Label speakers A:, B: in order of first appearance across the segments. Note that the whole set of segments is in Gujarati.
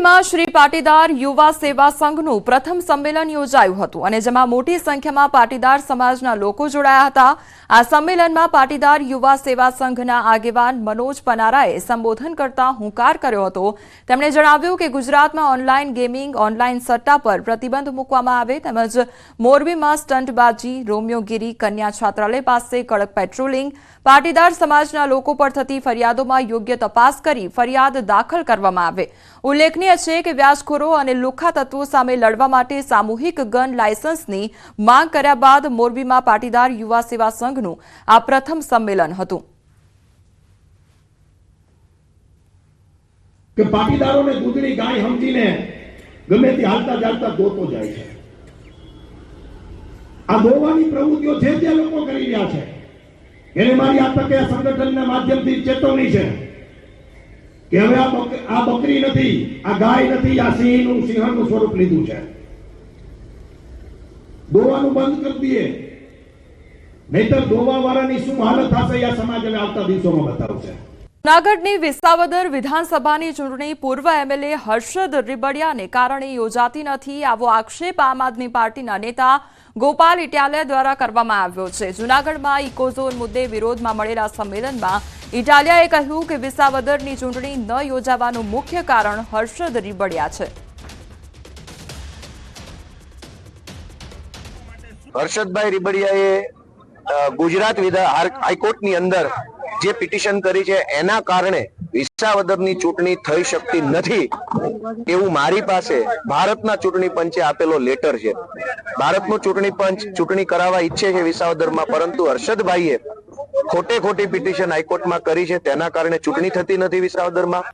A: અમરેલીમાં શ્રી પાટીદાર યુવા સેવા સંઘનું પ્રથમ સંમેલન યોજાયું હતું અને જેમાં મોટી સંખ્યામાં પાટીદાર સમાજના લોકો જોડાયા હતા। આ સંમેલનમાં પાટીદાર યુવા સેવા સંઘના આગેવાન મનોજ પનારાએ સંબોધન કરતા હુંકાર કર્યો હતો। તેમણે જણાવ્યું કે ગુજરાતમાં ઓનલાઈન ગેમિંગ, ઓનલાઈન સટ્ટા પર પ્રતિબંધ મૂકવામાં આવે તેમજ મોરબીમાં સ્ટંટબાજી, રોમિયોગીરી, કન્યા છાત્રાલય પાસે કડક પેટ્રોલિંગ, પાટીદાર સમાજના લોકો પર થતી ફરિયાદોમાં યોગ્ય તપાસ કરી ફરિયાદ દાખલ કરવામાં આવે। ઉલ્લેખનીય છે કે વ્યાજખોરો અને લુખ્ખા તત્વો સામે લડવા માટે સામૂહિક ગન લાયસન્સની માંગ કર્યા બાદ મોરબીમાં પાટીદાર યુવા સેવા સંઘનું આ પ્રથમ સંમેલન હતું।
B: કે પાટીદારોને દૂધની ગાય સમજીને ગમે તે હાલતા ચાલતા દોતો જાય છે। આ દોવાની પ્રવૃત્તિઓ જે જે લોકો કરી રહ્યા છે એને મારી આ તકે સંગઠનના માધ્યમથી ચેતવણી છે કે હવે આ બકરી નથી, આ ગાય નથી, આ સિંહનું સ્વરૂપ લીધું છે। દોવાનું બંધ કરી દઈએ, નહીતર દોવાવાળાની શું હાલત થશે આ સમાજ હવે આવતા દિવસોમાં બતાવશે।
A: જૂનાગઢની વિસાવદર વિધાનસભાની ચૂંટણી પૂર્વ એમએલએ હર્ષદ રીબડિયાને કારણે યોજાતી નથી, આવો આક્ષેપ આમ આદમી પાર્ટીના નેતા ગોપાલ ઇટાલિયા દ્વારા કરવામાં આવ્યો છે। જૂનાગઢમાં ઇકોઝોન મુદ્દે વિરોધમાં મળેલા સંમેલનમાં ઇટાલિયાએ કહ્યું કે વિસાવદરની ચૂંટણી ન યોજાવાનું મુખ્ય કારણ હર્ષદ રીબડિયા છે।
C: હર્ષદભાઈ રીબડિયાએ ગુજરાત હાઈકોર્ટની અંદર જે પિટિશન કરી છે એના કારણે વિસાવદરની ચૂંટણી થઈ શકતી નથી એવું મારી પાસે ભારતના ચૂંટણી પંચે આપેલો લેટર છે। ભારતનું ચૂંટણી પંચ ચૂંટણી કરાવવા ઈચ્છે છે વિસાવદરમાં, પરંતુ હર્ષદભાઈએ ખોટી પિટિશન હાઈકોર્ટમાં કરી છે, તેના કારણે ચૂંટણી થતી નથી વિસાવદરમાં।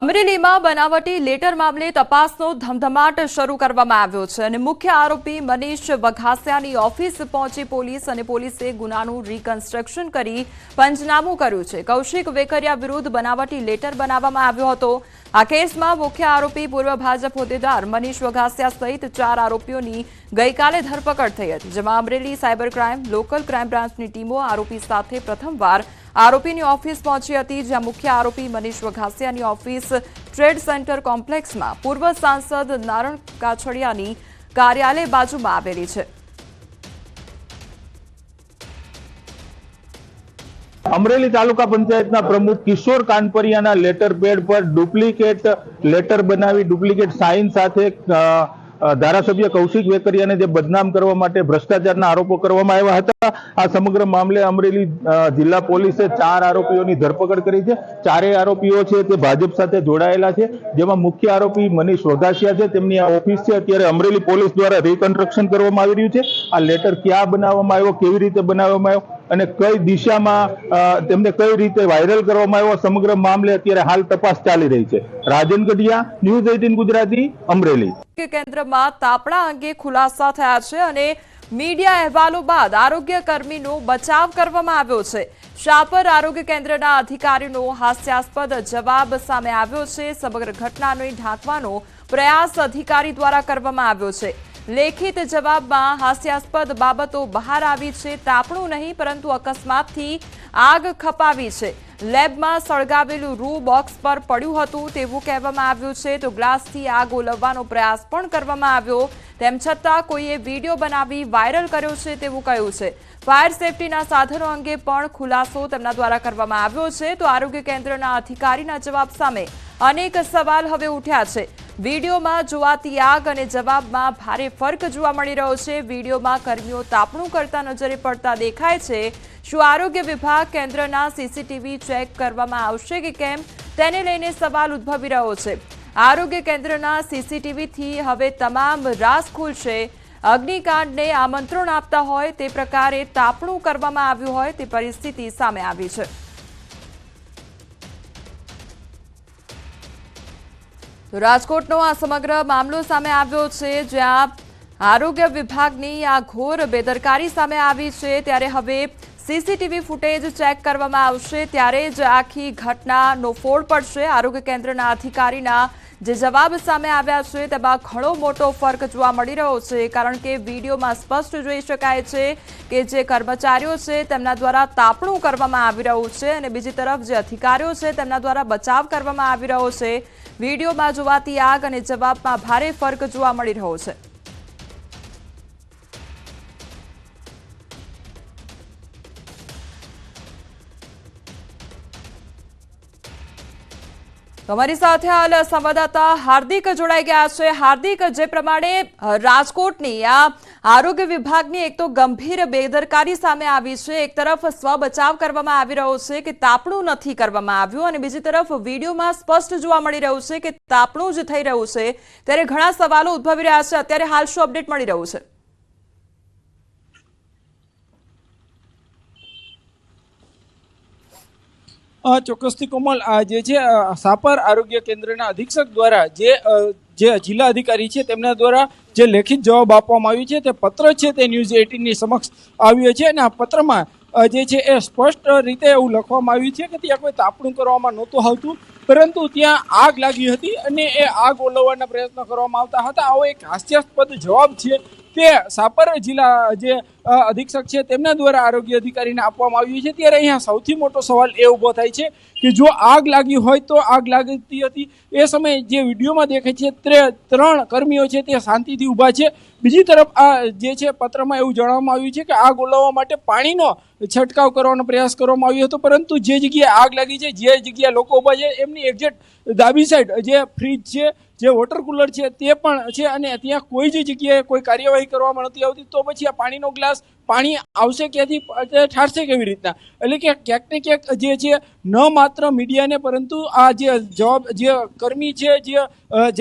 A: અમરેલીમાં બનાવટી લેટર મામલે તપાસનો ધમધમાટ શરૂ કરવામાં આવ્યો છે અને મુખ્ય આરોપી મનીષ વઘાસિયાની ઓફિસ પહોંચી પોલીસ અને પોલીસે ગુનાનું રિકન્સ્ટ્રક્શન કરી પંચનામું કર્યું છે। કૌશિક વેકરિયા વિરુદ્ધ બનાવટી લેટર બનાવવામાં આવ્યો હતો। આ કેસમાં મુખ્ય આરોપી પૂર્વ ભાજપ હોદ્દેદાર મનીષ વઘાસિયા સહિત 4 આરોપીઓની ગઈકાલે ધરપકડ થઈ હતી, જેમાં Amreli cyber crime, local crime બ્રાન્ચની ટીમો આરોપી સાથે પ્રથમવાર આરોપીની ઓફિસ પહોંચી હતી, જ્યાં મુખ્ય આરોપી મનીષ વઘાસિયાની ઓફિસ ટ્રેડ સેન્ટર કોમ્પ્લેક્સમાં પૂર્વ સાંસદ નારણ કાછડિયાની કાર્યાલય બાજુમાં આવેલી છે।
D: અમરેલી તાલુકા પંચાયતના પ્રમુખ કિશોર કાનપરિયાના લેટર પેડ પર ડુપ્લિકેટ લેટર બનાવી ડુપ્લિકેટ સાઇન સાથે ધારાસભ્ય કૌશિક વેકરિયાને જે બદનામ કરવા માટે ભ્રષ્ટાચારના આરોપો કરવામાં આવ્યા હતા। આ સમગ્ર મામલે અમરેલી જિલ્લા પોલીસે 4 આરોપીઓની ધરપકડ કરી છે। 4 આરોપીઓ છે તે ભાજપ સાથે જોડાયેલા છે, જેમાં મુખ્ય આરોપી મનીષ વઘાસિયા છે, તેમની આ ઓફિસ છે અત્યારે અમરેલી પોલીસ દ્વારા રિકન્સ્ટ્રક્શન કરવામાં આવી રહ્યું છે। આ લેટર ક્યાં બનાવવામાં આવ્યો, કેવી રીતે બનાવવામાં આવ્યો અને કઈ દિશામાં તેમને કઈ રીતે વાયરલ કરવામાં આવ્યો, સમગ્ર મામલે અત્યારે હાલ તપાસ ચાલી રહી છે। રાજન ગઢિયા, ન્યૂઝ 18 ગુજરાતી, અમરેલી।
A: કેન્દ્રમાં તાપણા અંગે ખુલાસા થયા છે અને મીડિયા અહેવાલો બાદ આરોગ્ય કર્મીનો બચાવ કરવામાં આવ્યો છે। શાપર આરોગ્ય કેન્દ્રના અધિકારીનો હાસ્યાસ્પદ જવાબ સામે આવ્યો છે। સમગ્ર ઘટનાને ઢાંકવાનો પ્રયાસ અધિકારી દ્વારા કરવામાં આવ્યો છે। લેખિત જવાબમાં હાસ્યાસ્પદ બાબતો બહાર આવી છે। તાપણું નહીં પરંતુ અકસ્માતથી આગ ખપાવી છે। લેબમાં સળગાવેલું રૂ બોક્સ પર પડ્યું હતું તેવું કહેવામાં આવ્યું છે, તો ગ્લાસથી આગ ઓલવવાનો પ્રયાસ પણ કરવામાં આવ્યો, તેમ છતાં કોઈએ વિડીયો બનાવી વાયરલ કર્યો છે તેવું કહ્યું છે। ફાયર સેફટીના સાધનો અંગે પણ ખુલાસો તેમના દ્વારા કરવામાં આવ્યો છે। તો આરોગ્ય કેન્દ્રના અધિકારીના જવાબ સામે અનેક સવાલ હવે ઉઠ્યા છે। વિડીયોમાં જોવાતી આગ અને જવાબમાં ભારે ફરક જોવા મળી રહ્યો છે। વિડીયોમાં કર્મીઓ તાપણું કરતા નજરે પડતા દેખાય છે। શું આરોગ્ય વિભાગ કેન્દ્રના સીસીટીવી ચેક કરવામાં આવશે કે કેમ, તેને લઈને સવાલ ઉદ્ભવી રહ્યો છે। આરોગ્ય કેન્દ્રના સીસીટીવીથી હવે તમામ રાઝ ખુલશે। અગ્નિકાંડને આમંત્રણ આપતા હોય તે પ્રકારે તાપણું કરવામાં આવ્યું હોય તે પરિસ્થિતિ સામે આવી છે। રાજકોટનો આ સમગ્ર મામલો સામે આવ્યો છે, જ્યાં આરોગ્ય વિભાગની આ ઘોર બેદરકારી સામે આવી છે। ત્યારે હવે સીસીટીવી ફૂટેજ ચેક કરવામાં આવશે, ત્યારે જ આખી ઘટનાનો ફોડ પડશે। આરોગ્ય કેન્દ્રના અધિકારીના જે જવાબ સામે આવ્યા છે તેમાં ઘણો મોટો ફરક જોવા મળી રહ્યો છે, કારણ કે વિડીયોમાં સ્પષ્ટ જોઈ શકાય છે કે જે કર્મચારીઓ છે તેમના દ્વારા તાપણું કરવામાં આવી રહ્યું છે અને બીજી તરફ જે અધિકારીઓ છે તેમના દ્વારા બચાવ કરવામાં આવી રહ્યો છે। વિડીયોમાં જોવાતી આગ અને જવાબમાં ભારે ફરક જોવા મળી રહ્યો છે. તમારી સાથે હાલ સંવાદદાતા હાર્દિક જોડાઈ ગયા છે. હાર્દિક, જે પ્રમાણે રાજકોટની આ આરોગ્ય વિભાગની એક તો ગંભીર બેદરકારી સામે આવી છે, એક તરફ સ્વ બચાવ કરવામાં આવી રહ્યો છે કે તાપણું નથી કરવામાં આવ્યું, અને બીજી તરફ વિડીયોમાં સ્પષ્ટ જોવા મળી રહ્યું છે કે તાપણું જ થઈ રહ્યું છે, ત્યારે ઘણા સવાલો ઉદ્ભવી રહ્યા છે. અત્યારે હાલ શું અપડેટ મળી રહ્યું છે?
E: ચોક્કસથી કોમલ, જે છે સાપર આરોગ્ય કેન્દ્રના અધિક્ષક દ્વારા જે જિલ્લા અધિકારી છે તેમના દ્વારા જે લેખિત જવાબ આપવામાં આવ્યો છે તે પત્ર છે તે ન્યૂઝ 18 ની સમક્ષ આવ્યો છે, અને આ પત્રમાં જે છે એ સ્પષ્ટ રીતે એવું લખવામાં આવ્યું છે કે ત્યાં કોઈ તાપણું કરવામાં નહોતું આવતું, પરંતુ ત્યાં આગ લાગી હતી અને એ આગ ઓલવવાના પ્રયત્નો કરવામાં આવતા હતા. આવો એક હાસ્યાસ્પદ જવાબ છે તે સાપર જિલ્લા જે અધિક્ષક છે તેમના દ્વારા આરોગ્ય અધિકારીને આપવામાં આવ્યું છે. ત્યારે અહીંયા સૌથી મોટો સવાલ એ ઊભો થાય છે કે જો આગ લાગી હોય તો આગ લાગતી હતી એ સમયે જે વિડીયોમાં દેખાય છે તે 3 કર્મીઓ છે તે શાંતિથી ઊભા છે. બીજી તરફ આ જે છે પત્રમાં એવું જણાવવામાં આવ્યું છે કે આગ ઓલવવા માટે પાણીનો છંટકાવ કરવાનો પ્રયાસ કરવામાં આવ્યો હતો, પરંતુ જે જગ્યાએ આગ લાગી છે, જે જગ્યાએ લોકો ઊભા છે, એમની એક્ઝેક્ટ ડાબી સાઈડ જે ફ્રીજ છે, જે વોટર કુલર છે તે પણ છે, અને ત્યાં કોઈ જ જગ્યાએ કોઈ કાર્યવાહી કરવામાં નથી આવતી. તો પછી આ પાણીનો ગ્લાસ પાણી આવશે ક્યાંથી, ઠારશે કેવી રીતના? એટલે કે ક્યાંક ને ક્યાંક જે છે ન માત્ર મીડિયાને પરંતુ આ જે કર્મી છે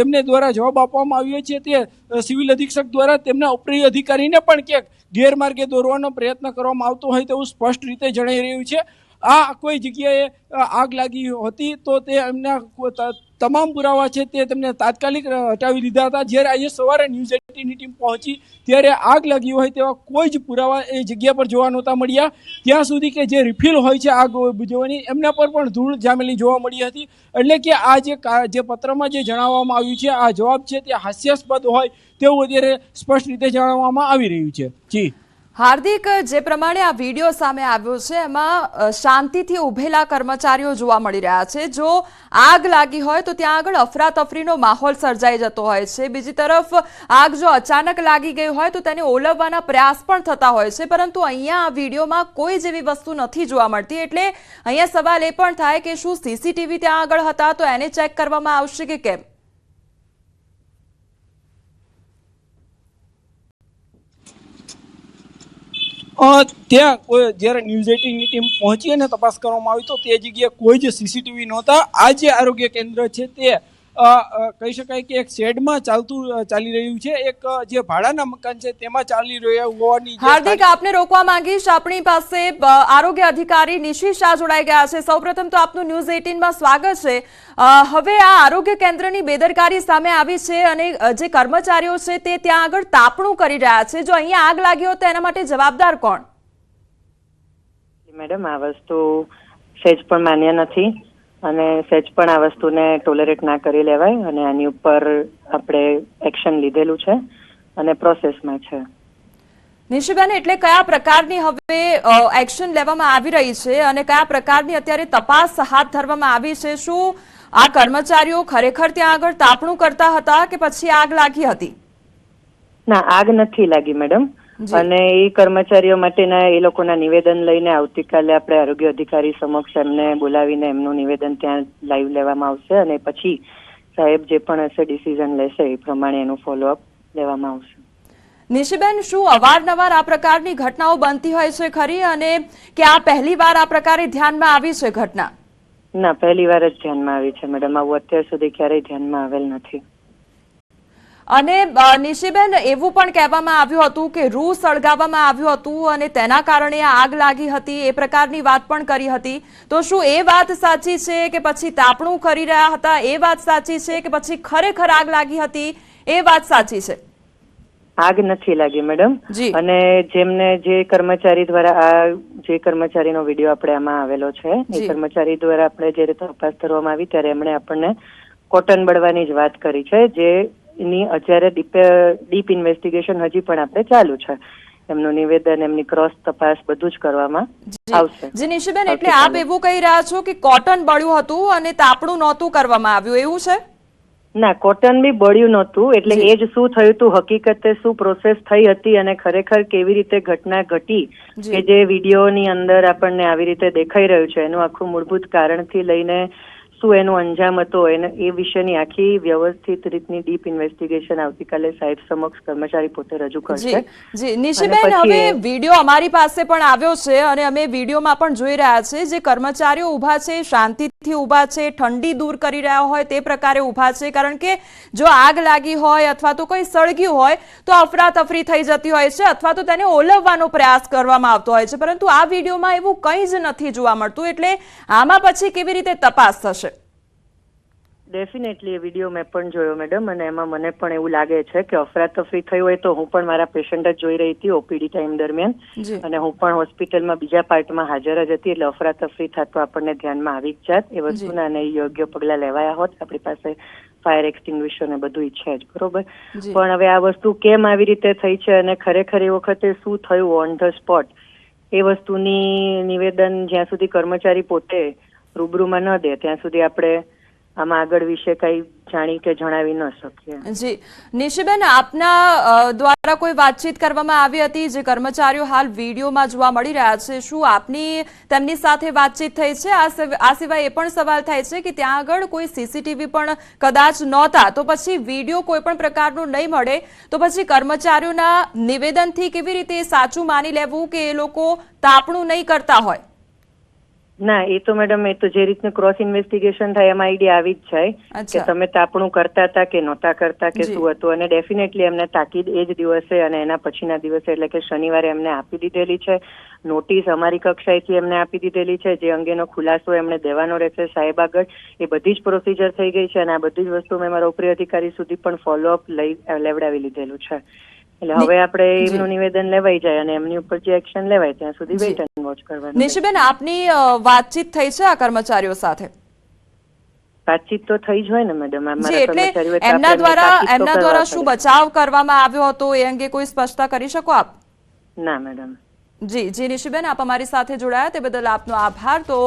E: જેમને દ્વારા જવાબ આપવામાં આવ્યો છે તે સિવિલ અધિક્ષક દ્વારા તેમના ઉપરી અધિકારીને પણ ક્યાંક ગેરમાર્ગે દોરવાનો પ્રયત્ન કરવામાં આવતો હોય તેવું સ્પષ્ટ રીતે જણાઈ રહ્યું છે. આ કોઈ જગ્યાએ આગ લાગી હતી તો તે એમના તમામ પુરાવા છે તે તેમને તાત્કાલિક હટાવી દીધા હતા. જ્યારે આજે સવારે ન્યૂઝ 18 ની ટીમ પહોંચી ત્યારે આગ લાગી હોય તેવા કોઈ જ પુરાવા એ જગ્યા પર જોવા નહોતા મળ્યા. ત્યાં સુધી કે જે રિફિલ હોય છે આગ બુઝાવવાની એમના પર પણ ધૂળ જામેલી જોવા મળી હતી. એટલે કે આ જે પત્રમાં જે જણાવવામાં આવ્યું છે આ જવાબ છે તે હાસ્યાસ્પદ હોય તેવું અત્યારે સ્પષ્ટ રીતે જણાવવામાં આવી રહ્યું છે. જી
A: હાર્દિક, જે પ્રમાણે આ વિડીયો સામે આવ્યો છે એમાં શાંતિથી ઉભેલા કર્મચારીઓ જોવા મળી રહ્યા છે. જો આગ લાગી હોય તો ત્યાં આગળ અફરાતફરીનો માહોલ સર્જાઈ જતો હોય છે. બીજી તરફ આગ જો અચાનક લાગી ગઈ હોય તો તેને ઓલવવાના પ્રયાસ પણ થતા હોય છે, પરંતુ અહીંયા આ વિડીયોમાં કોઈ જેવી વસ્તુ નથી જોવા મળતી. એટલે અહીંયા સવાલ એ પણ થાય કે શું સીસીટીવી ત્યાં આગળ હતા તો એને ચેક કરવામાં આવશે કે કેમ?
E: ત્યાં જ્યારે ન્યૂઝ 18 ની ટીમ પહોંચી અને તપાસ કરવામાં આવી તો તે જગ્યાએ કોઈ જ સીસીટીવી નહોતા. આ જે આરોગ્ય કેન્દ્ર છે તે કહી શકાય કે એક શેડમાં ચાલી રહ્યું છે, એક જે ભાડાના મકાન છે તેમાં ચાલી રહ્યું હોવાની.
A: હાર્દિક, આપને રોકવા માંગીશ. આપણી પાસે આરોગ્ય અધિકારી નિશી શાહ જોડાઈ ગયા છે. સૌપ્રથમ તો આપનું ન્યૂઝ 18 માં સ્વાગત છે. હવે આ આરોગ્ય કેન્દ્રની બેદરકારી સામે આવી છે અને જે કર્મચારીઓ છે તે ત્યાં આગળ તાપણું કરી રહ્યા છે. જો અહીંયા આગ લાગી હોય તો એના માટે જવાબદાર કોણ?
F: મેડમ, આ વસ્તુ સહેજ પણ માન્ય નથી અને સહેજ પણ આ વસ્તુને ટોલરેટ ના કરી લેવાય, અને આની ઉપર આપણે એક્શન લીધેલું છે અને પ્રોસેસમાં છે.
A: નિશીબેન, એટલે કયા પ્રકારની હવે એક્શન લેવામાં આવી રહી છે અને કયા પ્રકારની અત્યારે તપાસ હાથ ધરવામાં આવી છે? શું આ કર્મચારીઓ ખરેખર ત્યાં આગળ તાપણું કરતા હતા કે પછી આગ લાગી હતી?
F: ના, આગ નથી લાગી મેડમ, અને એ કર્મચારીઓ માટેના એ લોકોના નિવેદન લઈને આવતીકાલે આપણે આરોગ્ય અધિકારી સમક્ષ એમને બોલાવીને એમનું નિવેદન ત્યાં લાઈવ લેવામાં આવશે, અને પછી સાહેબ જે પણ હશે ડિસિઝન લેશે એ પ્રમાણે એનું ફોલોઅપ લેવામાં આવશે.
A: નિશીબેન, શું અવારનવાર આ પ્રકારની ઘટનાઓ બનતી હોય છે ખરી, અને કે આ પહેલી વાર આ પ્રકારે ધ્યાનમાં આવી છે ઘટના?
F: ના, પહેલી વાર જ ધ્યાનમાં આવી છે મેડમ. આવું અત્યાર સુધી ક્યારેય ધ્યાનમાં આવેલ નથી.
A: અને નિશીબેન, એવું પણ કહેવામાં આવ્યું હતું કે રૂ સળગાવવામાં આવ્યું હતું અને તેના કારણે આગ લાગી હતી, એ પ્રકારની વાત પણ કરી હતી. તો શું એ વાત સાચી છે કે પછી તાપણું કરી રહ્યા હતા એ વાત સાચી છે કે પછી ખરેખર આગ લાગી હતી એ વાત સાચી છે?
F: આગ નથી લાગી મેડમ, અને જે કર્મચારી દ્વારા આ જે કર્મચારીનો વિડીયો આપણે આમાં આવેલો છે એ કર્મચારી દ્વારા આપણે જયારે તપાસ કરવામાં આવી ત્યારે એમણે આપણને કોટન બળવાની જ વાત કરી છે, જે એની અત્યારે ડીપ ઇન્વેસ્ટિગેશન હજી પણ આપણે ચાલુ છે. એમનું નિવેદન, એમની ક્રોસ તપાસ બધું જ કરવામાં આવશે.
A: જી નિશીબેન, એટલે આપ એવું કહી રહ્યા છો કે કોટન બળ્યું હતું અને તાપણું નહોતું કરવામાં આવ્યું, એવું છે?
F: ના, કોટન બી બળ્યું નહોતું, એટલે એ જ શું થયું હતું, હકીકતે શું પ્રોસેસ થઈ હતી અને ખરેખર કેવી રીતે ઘટના ઘટી કે જે વિડીયોની અંદર આપણને આવી રીતે દેખાઈ રહ્યું છે, એનું આખું મૂળભૂત કારણથી લઈને શું એનું અંજામ હતો એ વિશેની આખી વ્યવસ્થિત રીતની ડીપ ઇન્વેસ્ટિગેશન આવતીકાલે સાહેબ સમક્ષ કર્મચારી પોતે રજૂ કરશે.
A: જી નિશીબેન, હવે વિડીયો અમારી પાસે પણ આવ્યો છે અને અમે વિડીયોમાં પણ જોઈ રહ્યા છે જે કર્મચારીઓ ઊભા છે શાંતિથી ઊભા છે, ઠંડી દૂર કરી રહ્યા હોય તે પ્રકારે ઊભા છે, કારણ કે જો આગ લાગી હોય અથવા તો કોઈ સળગ્યું હોય તો અફરાતફરી થઈ જતી હોય છે અથવા તો તેને ઓલવવાનો પ્રયાસ કરવામાં આવતો હોય છે, પરંતુ આ વિડીયોમાં એવું કંઈ જ નથી જોવા મળતું, એટલે આમાં પછી કેવી રીતે તપાસ થશે?
F: ડેફિનેટલી એ વિડીયો મેં પણ જોયો મેડમ, અને એમાં મને પણ એવું લાગે છે કે અફરાતફરી થઈ હોય તો હું પણ મારા પેશન્ટ જ જોઈ રહી હતી ઓપીડી ટાઈમ દરમિયાન, અને હું પણ હોસ્પિટલમાં બીજા પાર્ટમાં હાજર જ હતી, એટલે અફરાતફરી થતો આપણને ધ્યાનમાં આવી જ જાત એ વસ્તુના અને યોગ્ય પગલા લેવાયા હોત. આપણી પાસે ફાયર એક્સટિંગ્વિશર ને બધું છે જ, બરોબર, પણ હવે આ વસ્તુ કેમ આવી રીતે થઈ છે અને ખરેખર એ વખતે શું થયું ઓન ધ સ્પોટ એ વસ્તુની નિવેદન જ્યાં સુધી કર્મચારી પોતે રૂબરૂમાં ન દે ત્યાં સુધી આપણે આમાં આગળ વિશે કઈ જાણી કે જણાવી ન શકીએ.
A: જી નિશીબેન, આપના દ્વારા કોઈ વાતચીત કરવામાં આવી હતી જે કર્મચારીઓ હાલ વિડીયોમાં જોવા મળી રહ્યા છે, શું આપની તેમની સાથે વાતચીત થઈ છે? આ સિવાય એ પણ સવાલ થાય છે કે ત્યાં આગળ કોઈ સીસીટીવી પણ કદાચ નહોતા, તો પછી વિડીયો કોઈ પણ પ્રકારનો નહીં મળે તો પછી કર્મચારીઓના નિવેદનથી કેવી રીતે સાચું માની લેવું કે એ લોકો તાપણું નહીં કરતા હોય?
F: ના, એ તો મેડમ એ તો જે રીતનું ક્રોસ ઇન્વેસ્ટિગેશન થાય એમાં આઈડિયા આવી જ જાય કે તમે તાપણું કરતા હતા કે નહોતા કરતા કે શું હતું, અને ડેફિનેટલી એમને તાકીદ એ જ દિવસે અને એના પછીના દિવસે એટલે કે શનિવારે એમને આપી દીધેલી છે, નોટિસ અમારી કક્ષાએથી એમને આપી દીધેલી છે, જે અંગેનો ખુલાસો એમને દેવાનો રહેશે સાહેબ આગળ, એ બધી જ પ્રોસિજર થઈ ગઈ છે, અને આ બધી જ વસ્તુ મેં મારા ઉપરી અધિકારી સુધી પણ ફોલોઅપ લેવડાવી લીધેલું છે, એટલે હવે આપણે એમનું નિવેદન લેવાઈ જાય અને એમની ઉપર જે એક્શન લેવાય ત્યાં સુધી વેઇટ એન્ડ વોચ કરવાનું.
A: નિશીબેન, આપની વાતચીત થઈ છે આ કર્મચારીઓ સાથે?
F: વાતચીત તો થઈ જ હોય ને મેડમ,
A: એટલે એમના દ્વારા શું બચાવ કરવામાં આવ્યો હતો એ અંગે કોઈ સ્પષ્ટતા કરી શકો આપ?
F: ના મેડમ.
A: જી નિશીબેન, આપ અમારી સાથે જોડાયા તે બદલ આપનો આભાર. તો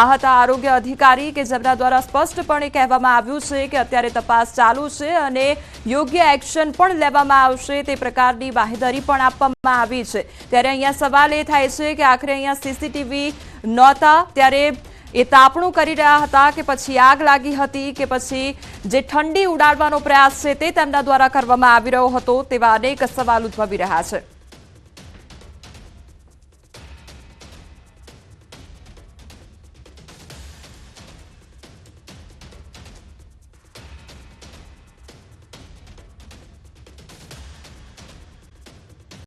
A: આ હતા આરોગ્ય અધિકારી કે જેમના દ્વારા સ્પષ્ટપણે કહેવામાં આવ્યું છે કે અત્યારે તપાસ ચાલુ છે અને યોગ્ય એક્શન પણ લેવામાં આવશે તે પ્રકારની બાહેધરી પણ આપવામાં આવી છે. ત્યારે અહીંયા સવાલ એ થાય છે કે આખરે અહીંયા સીસીટીવી નહોતા ત્યારે એ તાપણું કરી રહ્યા હતા કે પછી આગ લાગી હતી કે પછી જે ઠંડી ઉડાડવાનો પ્રયાસ છે તે તેમના દ્વારા કરવામાં આવી રહ્યો હતો, તેવા અનેક સવાલ ઉદ્ભવી રહ્યા છે.